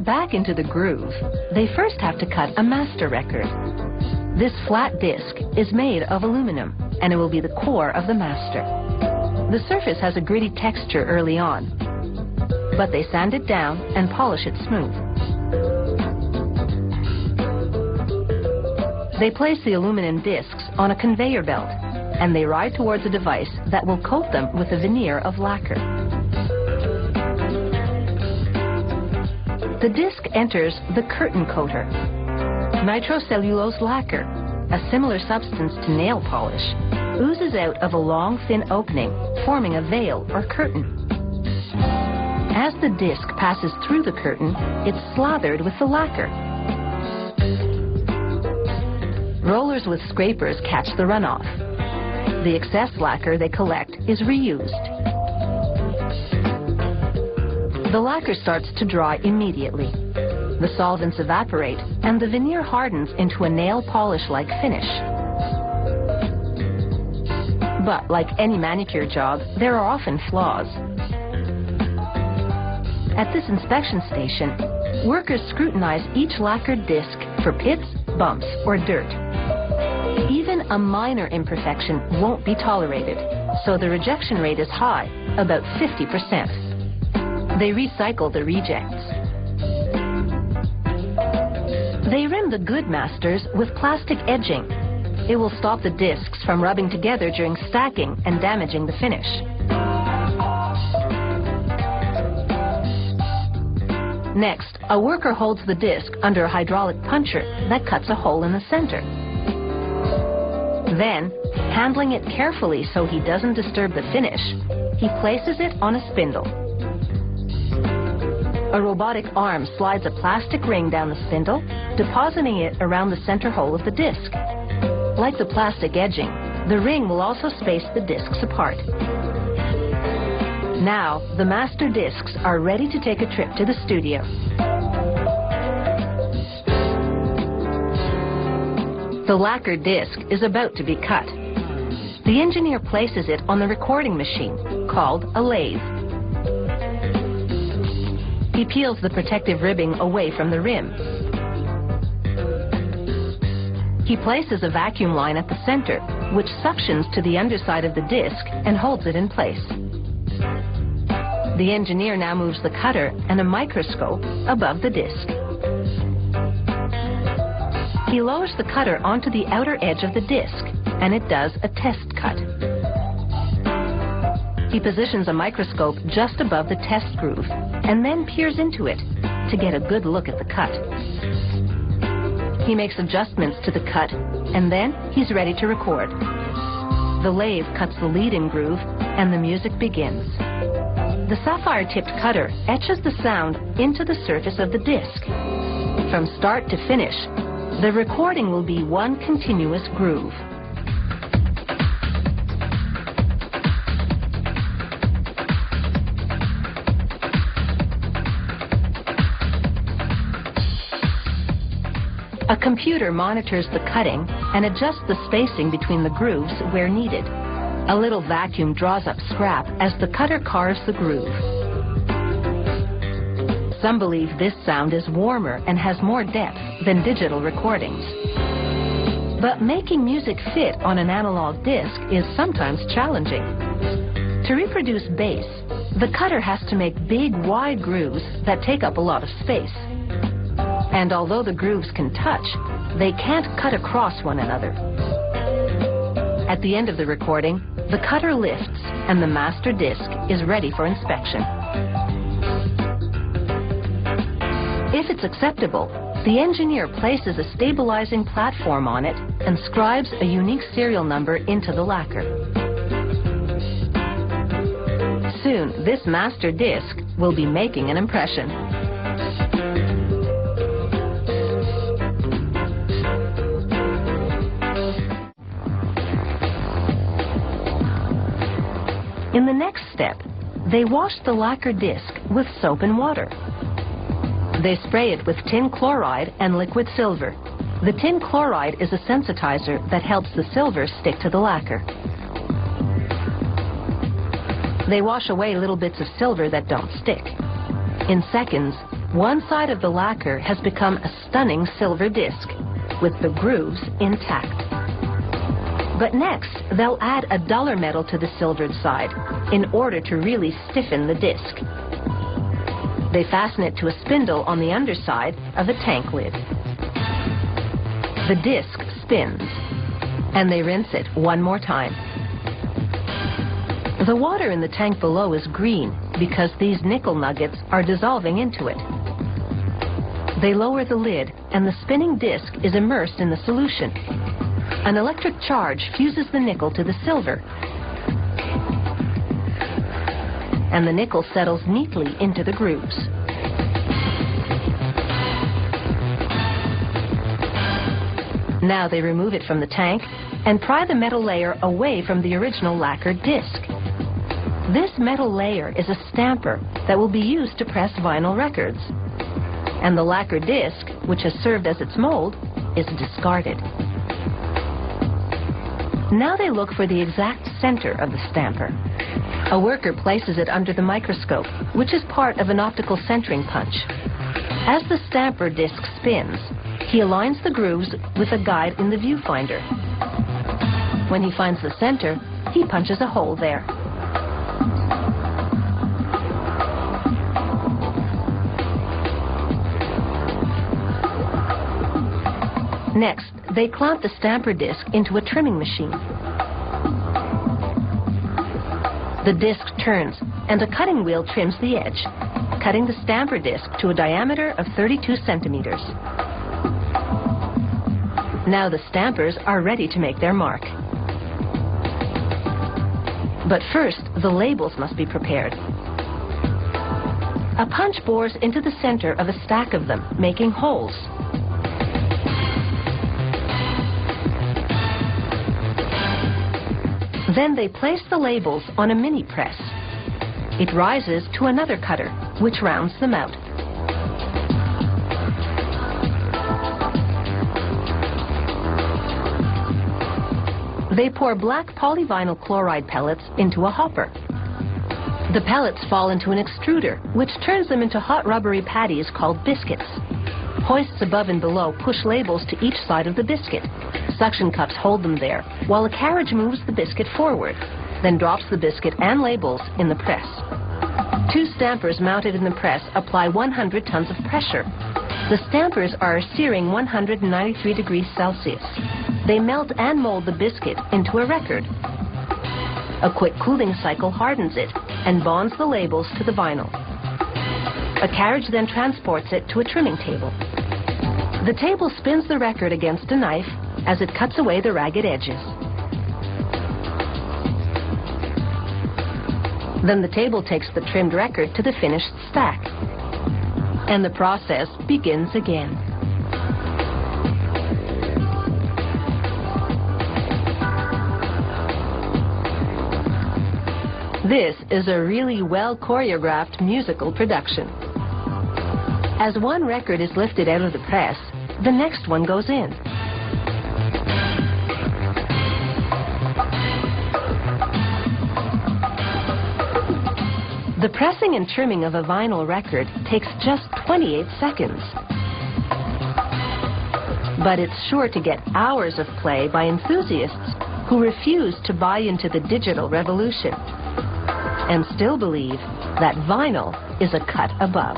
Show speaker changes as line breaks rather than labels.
back into the groove, they first have to cut a master record. This flat disc is made of aluminum, and it will be the core of the master. The surface has a gritty texture early on, but they sand it down and polish it smooth. They place the aluminum discs on a conveyor belt, and they ride towards a device that will coat them with a veneer of lacquer. The disc enters the curtain coater. Nitrocellulose lacquer, a similar substance to nail polish, oozes out of a long, thin opening, forming a veil or curtain. As the disc passes through the curtain, it's slathered with the lacquer. Rollers with scrapers catch the runoff. The excess lacquer they collect is reused. The lacquer starts to dry immediately. The solvents evaporate, and the veneer hardens into a nail polish-like finish. But like any manicure job, there are often flaws. At this inspection station, workers scrutinize each lacquered disc for pits, bumps, or dirt. Even a minor imperfection won't be tolerated, so the rejection rate is high, about 50%. They recycle the rejects. They rim the good masters with plastic edging. It will stop the discs from rubbing together during stacking and damaging the finish. Next, a worker holds the disc under a hydraulic puncher that cuts a hole in the center. Then, handling it carefully so he doesn't disturb the finish, he places it on a spindle. A robotic arm slides a plastic ring down the spindle, depositing it around the center hole of the disc. Like the plastic edging, the ring will also space the discs apart. Now, the master discs are ready to take a trip to the studio. The lacquer disc is about to be cut. The engineer places it on the recording machine, called a lathe. He peels the protective ribbing away from the rim. He places a vacuum line at the center, which suctions to the underside of the disc and holds it in place. The engineer now moves the cutter and a microscope above the disc. He lowers the cutter onto the outer edge of the disc, and it does a test cut. He positions a microscope just above the test groove, and then peers into it to get a good look at the cut. He makes adjustments to the cut, and then he's ready to record. The lathe cuts the lead-in groove, and the music begins. The sapphire-tipped cutter etches the sound into the surface of the disc. From start to finish, the recording will be one continuous groove. A computer monitors the cutting and adjusts the spacing between the grooves where needed. A little vacuum draws up scrap as the cutter carves the groove. Some believe this sound is warmer and has more depth than digital recordings. But making music fit on an analog disc is sometimes challenging. To reproduce bass, the cutter has to make big, wide grooves that take up a lot of space. And although the grooves can touch, they can't cut across one another. At the end of the recording, the cutter lifts and the master disc is ready for inspection. If it's acceptable, the engineer places a stabilizing platform on it and scribes a unique serial number into the lacquer. Soon, this master disc will be making an impression. In the next step, they wash the lacquer disc with soap and water. They spray it with tin chloride and liquid silver. The tin chloride is a sensitizer that helps the silver stick to the lacquer. They wash away little bits of silver that don't stick. In seconds, one side of the lacquer has become a stunning silver disc, with the grooves intact. But next, they'll add a duller metal to the silvered side in order to really stiffen the disc. They fasten it to a spindle on the underside of a tank lid. The disc spins, and they rinse it one more time. The water in the tank below is green because these nickel nuggets are dissolving into it. They lower the lid, and the spinning disc is immersed in the solution. An electric charge fuses the nickel to the silver, and the nickel settles neatly into the grooves. Now they remove it from the tank and pry the metal layer away from the original lacquered disc. This metal layer is a stamper that will be used to press vinyl records. And the lacquer disc, which has served as its mold, is discarded. Now they look for the exact center of the stamper. A worker places it under the microscope, which is part of an optical centering punch. As the stamper disc spins, he aligns the grooves with a guide in the viewfinder. When he finds the center, he punches a hole there. Next, they clamp the stamper disc into a trimming machine. The disc turns, and a cutting wheel trims the edge, cutting the stamper disc to a diameter of 32 centimeters. Now the stampers are ready to make their mark. But first, the labels must be prepared. A punch bores into the center of a stack of them, making holes. Then they place the labels on a mini press. It rises to another cutter, which rounds them out. They pour black polyvinyl chloride pellets into a hopper. The pellets fall into an extruder, which turns them into hot rubbery patties called biscuits. Hoists above and below push labels to each side of the biscuit. Suction cups hold them there, while a carriage moves the biscuit forward, then drops the biscuit and labels in the press. Two stampers mounted in the press apply 100 tons of pressure. The stampers are searing 193 degrees Celsius. They melt and mold the biscuit into a record. A quick cooling cycle hardens it and bonds the labels to the vinyl. A carriage then transports it to a trimming table. The table spins the record against a knife as it cuts away the ragged edges. Then the table takes the trimmed record to the finished stack. And the process begins again. This is a really well-choreographed musical production. As one record is lifted out of the press, the next one goes in. The pressing and trimming of a vinyl record takes just 28 seconds. But it's sure to get hours of play by enthusiasts who refuse to buy into the digital revolution and still believe that vinyl is a cut above.